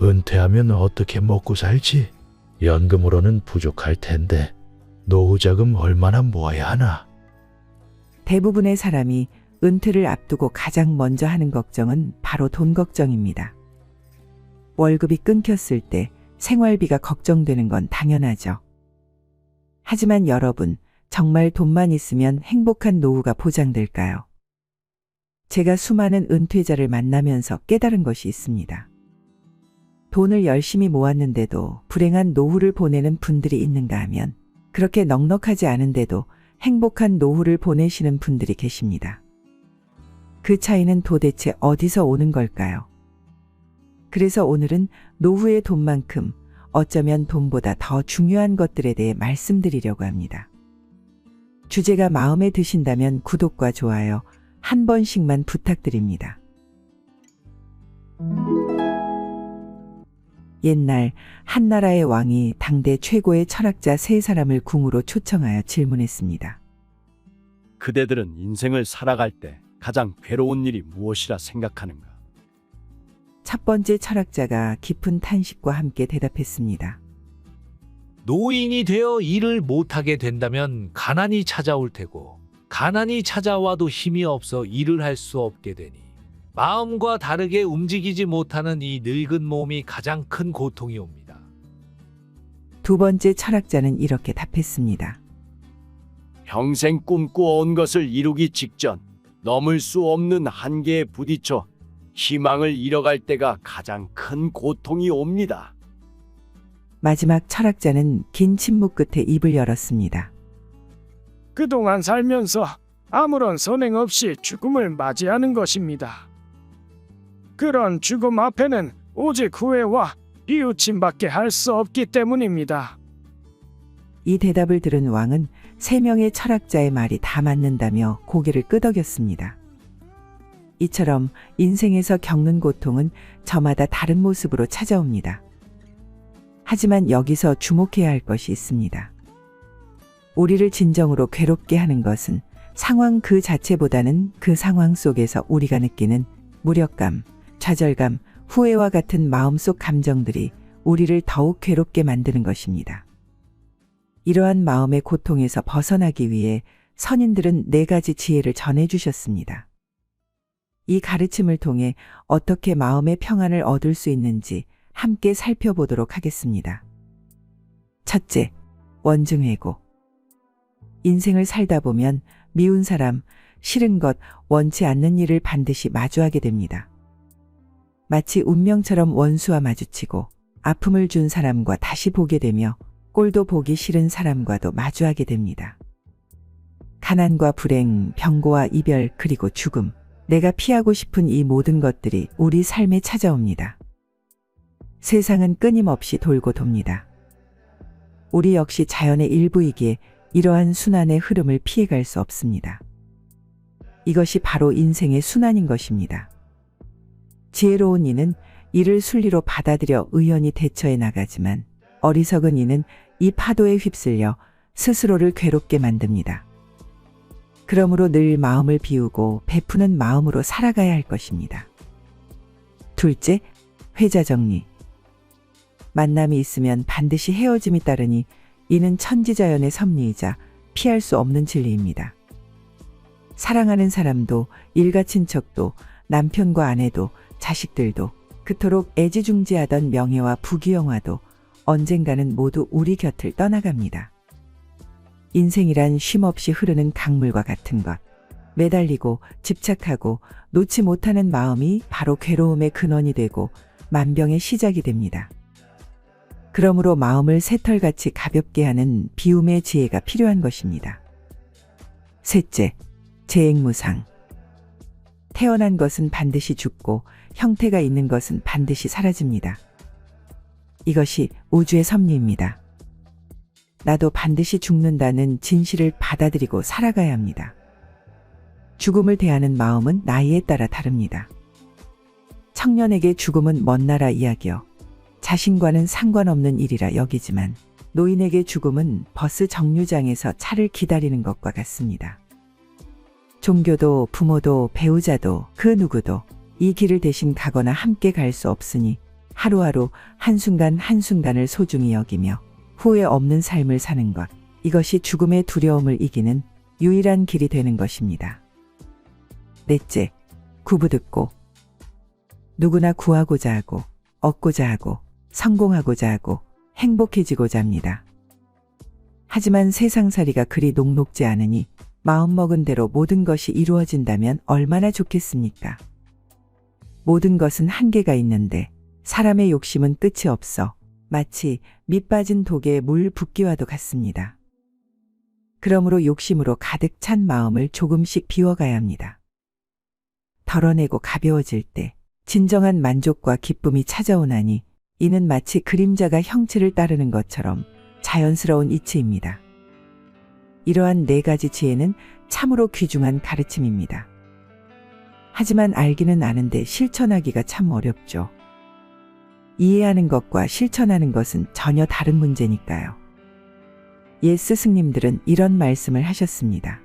은퇴하면 어떻게 먹고 살지? 연금으로는 부족할 텐데 노후자금 얼마나 모아야 하나? 대부분의 사람이 은퇴를 앞두고 가장 먼저 하는 걱정은 바로 돈 걱정입니다. 월급이 끊겼을 때 생활비가 걱정되는 건 당연하죠. 하지만 여러분, 정말 돈만 있으면 행복한 노후가 보장될까요? 제가 수많은 은퇴자를 만나면서 깨달은 것이 있습니다. 돈을 열심히 모았는데도 불행한 노후를 보내는 분들이 있는가 하면 그렇게 넉넉하지 않은데도 행복한 노후를 보내시는 분들이 계십니다. 그 차이는 도대체 어디서 오는 걸까요? 그래서 오늘은 노후의 돈만큼 어쩌면 돈보다 더 중요한 것들에 대해 말씀드리려고 합니다. 주제가 마음에 드신다면 구독과 좋아요 한 번씩만 부탁드립니다. 옛날 한나라의 왕이 당대 최고의 철학자 세 사람을 궁으로 초청하여 질문했습니다. 그대들은 인생을 살아갈 때 가장 괴로운 일이 무엇이라 생각하는가? 첫 번째 철학자가 깊은 탄식과 함께 대답했습니다. 노인이 되어 일을 못하게 된다면 가난이 찾아올 테고, 가난이 찾아와도 힘이 없어 일을 할 수 없게 되니 마음과 다르게 움직이지 못하는 이 늙은 몸이 가장 큰 고통이 옵니다. 두 번째 철학자는 이렇게 답했습니다. 평생 꿈꾸어온 것을 이루기 직전 넘을 수 없는 한계에 부딪혀 희망을 잃어갈 때가 가장 큰 고통이 옵니다. 마지막 철학자는 긴 침묵 끝에 입을 열었습니다. 그동안 살면서 아무런 선행 없이 죽음을 맞이하는 것입니다. 그런 죽음 앞에는 오직 후회와 이웃침밖에 할 수 없기 때문입니다. 이 대답을 들은 왕은 세 명의 철학자의 말이 다 맞는다며 고개를 끄덕였습니다. 이처럼 인생에서 겪는 고통은 저마다 다른 모습으로 찾아옵니다. 하지만 여기서 주목해야 할 것이 있습니다. 우리를 진정으로 괴롭게 하는 것은 상황 그 자체보다는 그 상황 속에서 우리가 느끼는 무력감, 좌절감, 후회와 같은 마음속 감정들이 우리를 더욱 괴롭게 만드는 것입니다. 이러한 마음의 고통에서 벗어나기 위해 선인들은 4가지 지혜를 전해주셨습니다. 이 가르침을 통해 어떻게 마음의 평안을 얻을 수 있는지 함께 살펴보도록 하겠습니다. 첫째, 원증회고. 인생을 살다 보면 미운 사람, 싫은 것, 원치 않는 일을 반드시 마주하게 됩니다. 마치 운명처럼 원수와 마주치고 아픔을 준 사람과 다시 보게 되며 꼴도 보기 싫은 사람과도 마주하게 됩니다. 가난과 불행, 병고와 이별, 그리고 죽음. 내가 피하고 싶은 이 모든 것들이 우리 삶에 찾아옵니다. 세상은 끊임없이 돌고 돕니다. 우리 역시 자연의 일부이기에 이러한 순환의 흐름을 피해갈 수 없습니다. 이것이 바로 인생의 순환인 것입니다. 지혜로운 이는 이를 순리로 받아들여 의연히 대처해 나가지만 어리석은 이는 이 파도에 휩쓸려 스스로를 괴롭게 만듭니다. 그러므로 늘 마음을 비우고 베푸는 마음으로 살아가야 할 것입니다. 둘째, 회자 정리. 만남이 있으면 반드시 헤어짐이 따르니 이는 천지자연의 섭리이자 피할 수 없는 진리입니다. 사랑하는 사람도 일가친척도 남편과 아내도 자식들도 그토록 애지중지하던 명예와 부귀영화도 언젠가는 모두 우리 곁을 떠나갑니다. 인생이란 쉼없이 흐르는 강물과 같은 것. 매달리고 집착하고 놓지 못하는 마음이 바로 괴로움의 근원이 되고 만병의 시작이 됩니다. 그러므로 마음을 새털같이 가볍게 하는 비움의 지혜가 필요한 것입니다. 셋째, 재행무상. 태어난 것은 반드시 죽고 형태가 있는 것은 반드시 사라집니다. 이것이 우주의 섭리입니다. 나도 반드시 죽는다는 진실을 받아들이고 살아가야 합니다. 죽음을 대하는 마음은 나이에 따라 다릅니다. 청년에게 죽음은 먼 나라 이야기여 자신과는 상관없는 일이라 여기지만 노인에게 죽음은 버스 정류장에서 차를 기다리는 것과 같습니다. 종교도 부모도 배우자도 그 누구도 이 길을 대신 가거나 함께 갈 수 없으니 하루하루 한순간 한순간을 소중히 여기며 후회 없는 삶을 사는 것. 이것이 죽음의 두려움을 이기는 유일한 길이 되는 것입니다. 넷째, 구부듣고. 누구나 구하고자 하고, 얻고자 하고, 성공하고자 하고, 행복해지고자 합니다. 하지만 세상살이가 그리 녹록지 않으니 마음먹은 대로 모든 것이 이루어진다면 얼마나 좋겠습니까? 모든 것은 한계가 있는데 사람의 욕심은 끝이 없어 마치 밑 빠진 독에 물 붓기와도 같습니다. 그러므로 욕심으로 가득 찬 마음을 조금씩 비워가야 합니다. 덜어내고 가벼워질 때 진정한 만족과 기쁨이 찾아오나니 이는 마치 그림자가 형체를 따르는 것처럼 자연스러운 이치입니다. 이러한 네 가지 지혜는 참으로 귀중한 가르침입니다. 하지만 알기는 아는데 실천하기가 참 어렵죠. 이해하는 것과 실천하는 것은 전혀 다른 문제니까요. 옛 스승님들은 이런 말씀을 하셨습니다.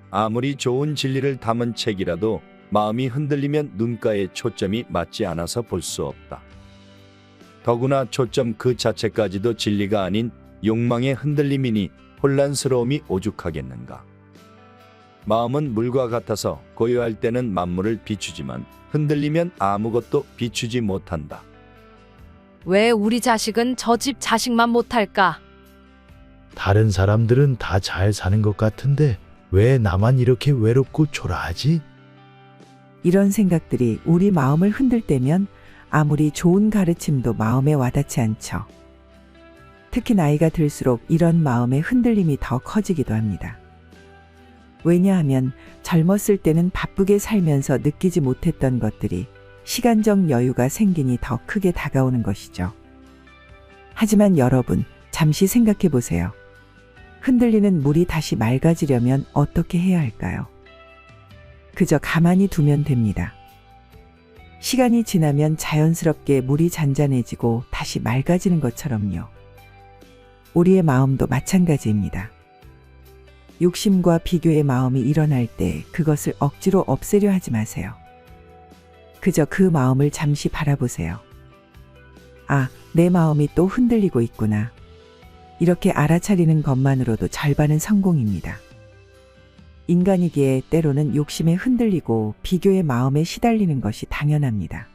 아무리 좋은 진리를 담은 책이라도 마음이 흔들리면 눈가에 초점이 맞지 않아서 볼 수 없다. 더구나 초점 그 자체까지도 진리가 아닌 욕망의 흔들림이니 혼란스러움이 오죽하겠는가. 마음은 물과 같아서 고요할 때는 만물을 비추지만 흔들리면 아무것도 비추지 못한다. 왜 우리 자식은 저 집 자식만 못할까? 다른 사람들은 다 잘 사는 것 같은데 왜 나만 이렇게 외롭고 초라하지? 이런 생각들이 우리 마음을 흔들 때면 아무리 좋은 가르침도 마음에 와닿지 않죠. 특히 나이가 들수록 이런 마음의 흔들림이 더 커지기도 합니다. 왜냐하면 젊었을 때는 바쁘게 살면서 느끼지 못했던 것들이 시간적 여유가 생기니 더 크게 다가오는 것이죠. 하지만 여러분, 잠시 생각해 보세요. 흔들리는 물이 다시 맑아지려면 어떻게 해야 할까요? 그저 가만히 두면 됩니다. 시간이 지나면 자연스럽게 물이 잔잔해지고 다시 맑아지는 것처럼요. 우리의 마음도 마찬가지입니다. 욕심과 비교의 마음이 일어날 때 그것을 억지로 없애려 하지 마세요. 그저 그 마음을 잠시 바라보세요. 아, 내 마음이 또 흔들리고 있구나. 이렇게 알아차리는 것만으로도 절반은 성공입니다. 인간이기에 때로는 욕심에 흔들리고 비교의 마음에 시달리는 것이 당연합니다.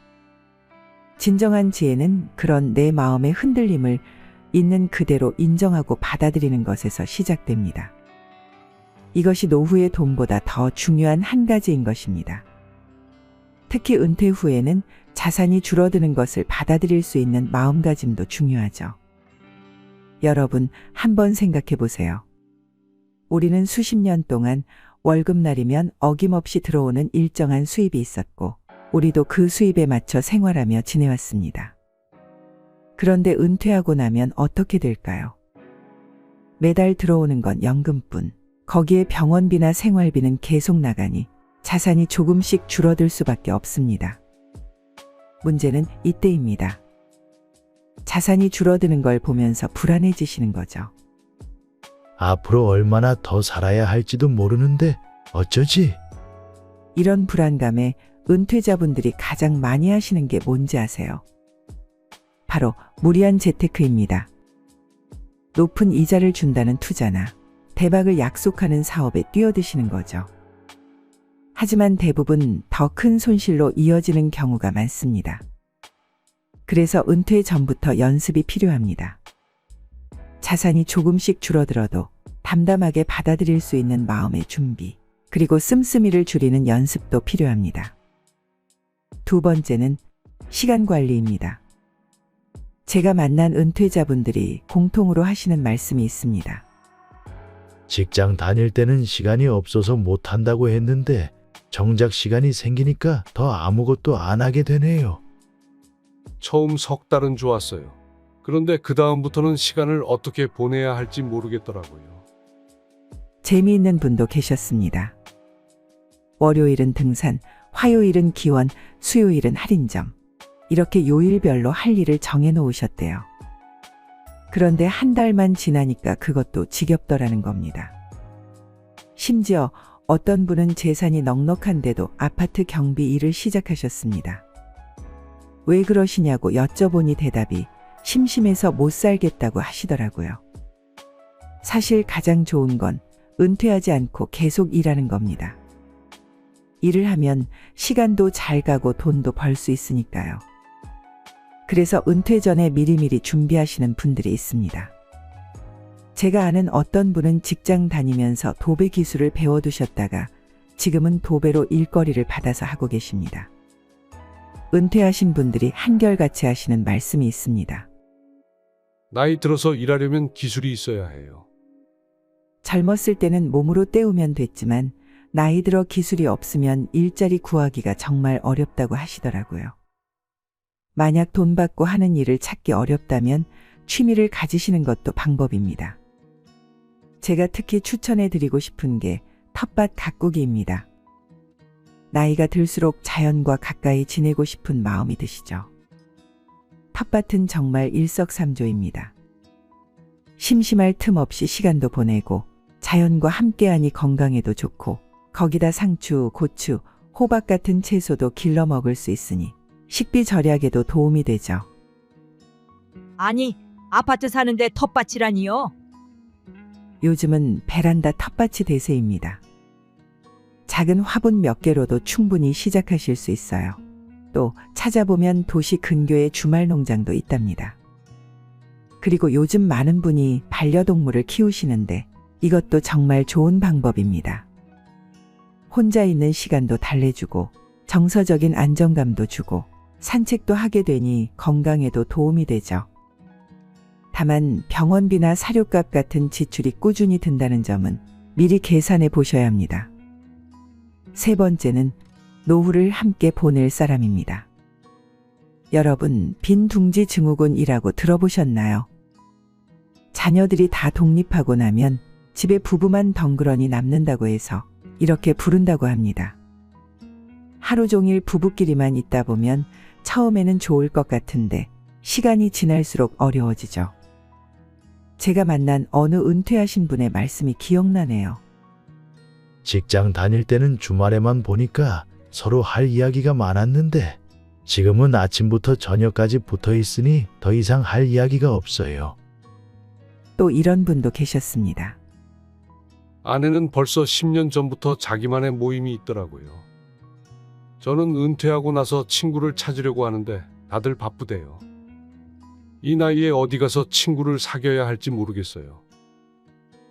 진정한 지혜는 그런 내 마음의 흔들림을 있는 그대로 인정하고 받아들이는 것에서 시작됩니다. 이것이 노후의 돈보다 더 중요한 한 가지인 것입니다. 특히 은퇴 후에는 자산이 줄어드는 것을 받아들일 수 있는 마음가짐도 중요하죠. 여러분, 한번 생각해 보세요. 우리는 수십 년 동안 월급날이면 어김없이 들어오는 일정한 수입이 있었고, 우리도 그 수입에 맞춰 생활하며 지내왔습니다. 그런데 은퇴하고 나면 어떻게 될까요? 매달 들어오는 건 연금뿐. 거기에 병원비나 생활비는 계속 나가니 자산이 조금씩 줄어들 수밖에 없습니다. 문제는 이때입니다. 자산이 줄어드는 걸 보면서 불안해지시는 거죠. 앞으로 얼마나 더 살아야 할지도 모르는데 어쩌지? 이런 불안감에 은퇴자분들이 가장 많이 하시는 게 뭔지 아세요? 바로 무리한 재테크입니다. 높은 이자를 준다는 투자나 대박을 약속하는 사업에 뛰어드시는 거죠. 하지만 대부분 더 큰 손실로 이어지는 경우가 많습니다. 그래서 은퇴 전부터 연습이 필요합니다. 자산이 조금씩 줄어들어도 담담하게 받아들일 수 있는 마음의 준비, 그리고 씀씀이를 줄이는 연습도 필요합니다. 두 번째는 시간 관리입니다. 제가 만난 은퇴자분들이 공통으로 하시는 말씀이 있습니다. 직장 다닐 때는 시간이 없어서 못한다고 했는데 정작 시간이 생기니까 더 아무것도 안 하게 되네요. 처음 석 달은 좋았어요. 그런데 그 다음부터는 시간을 어떻게 보내야 할지 모르겠더라고요. 재미있는 분도 계셨습니다. 월요일은 등산, 화요일은 기원, 수요일은 할인점. 이렇게 요일별로 할 일을 정해놓으셨대요. 그런데 한 달만 지나니까 그것도 지겹더라는 겁니다. 심지어 어떤 분은 재산이 넉넉한데도 아파트 경비 일을 시작하셨습니다. 왜 그러시냐고 여쭤보니 대답이 심심해서 못 살겠다고 하시더라고요. 사실 가장 좋은 건 은퇴하지 않고 계속 일하는 겁니다. 일을 하면 시간도 잘 가고 돈도 벌 수 있으니까요. 그래서 은퇴 전에 미리미리 준비하시는 분들이 있습니다. 제가 아는 어떤 분은 직장 다니면서 도배 기술을 배워두셨다가 지금은 도배로 일거리를 받아서 하고 계십니다. 은퇴하신 분들이 한결같이 하시는 말씀이 있습니다. 나이 들어서 일하려면 기술이 있어야 해요. 젊었을 때는 몸으로 때우면 됐지만 나이 들어 기술이 없으면 일자리 구하기가 정말 어렵다고 하시더라고요. 만약 돈 받고 하는 일을 찾기 어렵다면 취미를 가지시는 것도 방법입니다. 제가 특히 추천해 드리고 싶은 게 텃밭 가꾸기입니다. 나이가 들수록 자연과 가까이 지내고 싶은 마음이 드시죠. 텃밭은 정말 일석삼조입니다. 심심할 틈 없이 시간도 보내고 자연과 함께하니 건강에도 좋고 거기다 상추, 고추, 호박 같은 채소도 길러 먹을 수 있으니 식비 절약에도 도움이 되죠. 아니, 아파트 사는데 텃밭이라니요? 요즘은 베란다 텃밭이 대세입니다. 작은 화분 몇 개로도 충분히 시작하실 수 있어요. 또 찾아보면 도시 근교에 주말 농장도 있답니다. 그리고 요즘 많은 분이 반려동물을 키우시는데 이것도 정말 좋은 방법입니다. 혼자 있는 시간도 달래주고 정서적인 안정감도 주고 산책도 하게 되니 건강에도 도움이 되죠. 다만 병원비나 사료값 같은 지출이 꾸준히 든다는 점은 미리 계산해 보셔야 합니다. 세 번째는 노후를 함께 보낼 사람입니다. 여러분, 빈둥지 증후군이라고 들어보셨나요? 자녀들이 다 독립하고 나면 집에 부부만 덩그러니 남는다고 해서 이렇게 부른다고 합니다. 하루 종일 부부끼리만 있다 보면 처음에는 좋을 것 같은데 시간이 지날수록 어려워지죠. 제가 만난 어느 은퇴하신 분의 말씀이 기억나네요. 직장 다닐 때는 주말에만 보니까 서로 할 이야기가 많았는데 지금은 아침부터 저녁까지 붙어 있으니 더 이상 할 이야기가 없어요. 또 이런 분도 계셨습니다. 아내는 벌써 10년 전부터 자기만의 모임이 있더라고요. 저는 은퇴하고 나서 친구를 찾으려고 하는데 다들 바쁘대요. 이 나이에 어디 가서 친구를 사귀어야 할지 모르겠어요.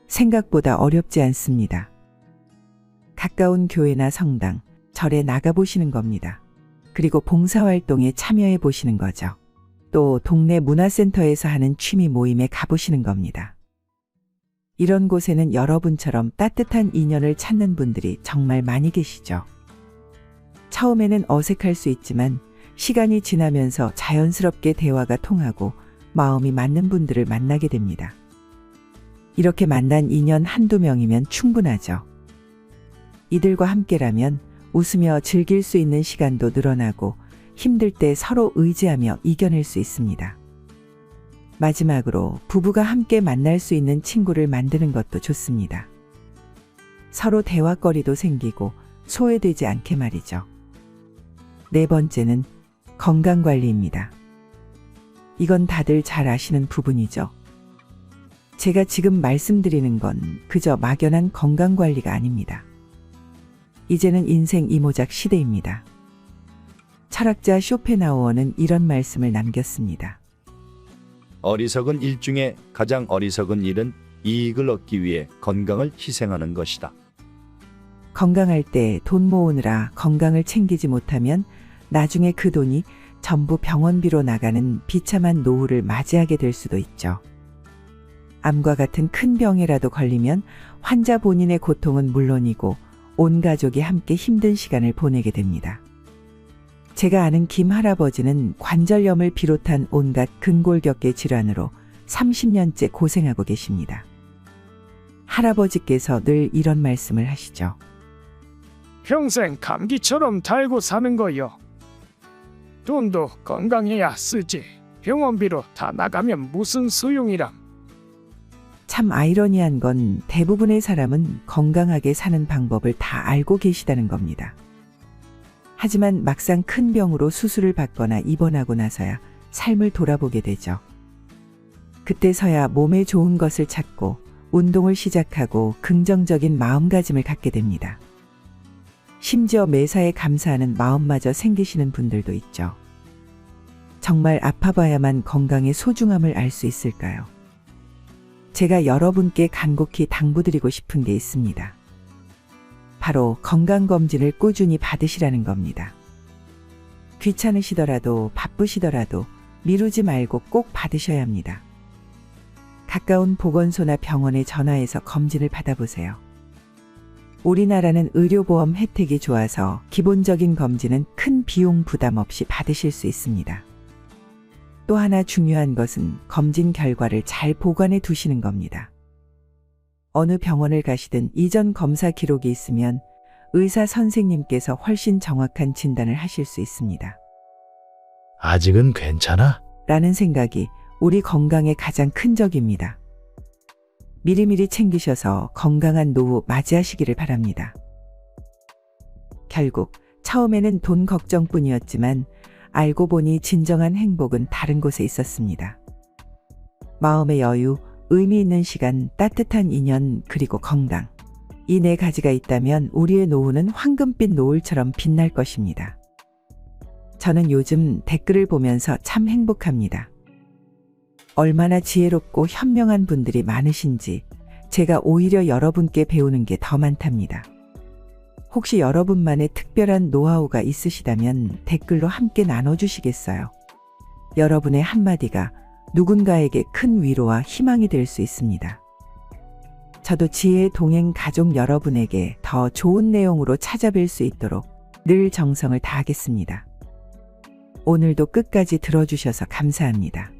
생각보다 어렵지 않습니다. 가까운 교회나 성당, 절에 나가보시는 겁니다. 그리고 봉사활동에 참여해 보시는 거죠. 또 동네 문화센터에서 하는 취미 모임에 가보시는 겁니다. 이런 곳에는 여러분처럼 따뜻한 인연을 찾는 분들이 정말 많이 계시죠. 처음에는 어색할 수 있지만 시간이 지나면서 자연스럽게 대화가 통하고 마음이 맞는 분들을 만나게 됩니다. 이렇게 만난 인연 한두 명이면 충분하죠. 이들과 함께라면 웃으며 즐길 수 있는 시간도 늘어나고 힘들 때 서로 의지하며 이겨낼 수 있습니다. 마지막으로 부부가 함께 만날 수 있는 친구를 만드는 것도 좋습니다. 서로 대화거리도 생기고 소외되지 않게 말이죠. 네 번째는 건강관리입니다. 이건 다들 잘 아시는 부분이죠. 제가 지금 말씀드리는 건 그저 막연한 건강관리가 아닙니다. 이제는 인생 이모작 시대입니다. 철학자 쇼펜하우어는 이런 말씀을 남겼습니다. 어리석은 일 중에 가장 어리석은 일은 이익을 얻기 위해 건강을 희생하는 것이다. 건강할 때 돈 모으느라 건강을 챙기지 못하면 나중에 그 돈이 전부 병원비로 나가는 비참한 노후를 맞이하게 될 수도 있죠. 암과 같은 큰 병에라도 걸리면 환자 본인의 고통은 물론이고 온 가족이 함께 힘든 시간을 보내게 됩니다. 제가 아는 김 할아버지는 관절염을 비롯한 온갖 근골격계 질환으로 30년째 고생하고 계십니다. 할아버지께서 늘 이런 말씀을 하시죠. 평생 감기처럼 달고 사는 거요. 돈도 건강해야 쓰지. 병원비로 다 나가면 무슨 소용이람. 참 아이러니한 건 대부분의 사람은 건강하게 사는 방법을 다 알고 계시다는 겁니다. 하지만 막상 큰 병으로 수술을 받거나 입원하고 나서야 삶을 돌아보게 되죠. 그때서야 몸에 좋은 것을 찾고 운동을 시작하고 긍정적인 마음가짐을 갖게 됩니다. 심지어 매사에 감사하는 마음마저 생기시는 분들도 있죠. 정말 아파봐야만 건강의 소중함을 알 수 있을까요? 제가 여러분께 간곡히 당부드리고 싶은 게 있습니다. 바로 건강검진을 꾸준히 받으시라는 겁니다. 귀찮으시더라도 바쁘시더라도 미루지 말고 꼭 받으셔야 합니다. 가까운 보건소나 병원에 전화해서 검진을 받아보세요. 우리나라는 의료보험 혜택이 좋아서 기본적인 검진은 큰 비용 부담 없이 받으실 수 있습니다. 또 하나 중요한 것은 검진 결과를 잘 보관해 두시는 겁니다. 어느 병원을 가시든 이전 검사 기록이 있으면 의사 선생님께서 훨씬 정확한 진단을 하실 수 있습니다. 아직은 괜찮아? 라는 생각이 우리 건강의 가장 큰 적입니다. 미리미리 챙기셔서 건강한 노후 맞이하시기를 바랍니다. 결국 처음에는 돈 걱정뿐이었지만 알고 보니 진정한 행복은 다른 곳에 있었습니다. 마음의 여유, 의미 있는 시간, 따뜻한 인연, 그리고 건강. 이 네 가지가 있다면 우리의 노후는 황금빛 노을처럼 빛날 것입니다. 저는 요즘 댓글을 보면서 참 행복합니다. 얼마나 지혜롭고 현명한 분들이 많으신지 제가 오히려 여러분께 배우는 게 더 많답니다. 혹시 여러분만의 특별한 노하우가 있으시다면 댓글로 함께 나눠주시겠어요? 여러분의 한마디가 누군가에게 큰 위로와 희망이 될 수 있습니다. 저도 지혜의 동행 가족 여러분에게 더 좋은 내용으로 찾아뵐 수 있도록 늘 정성을 다하겠습니다. 오늘도 끝까지 들어주셔서 감사합니다.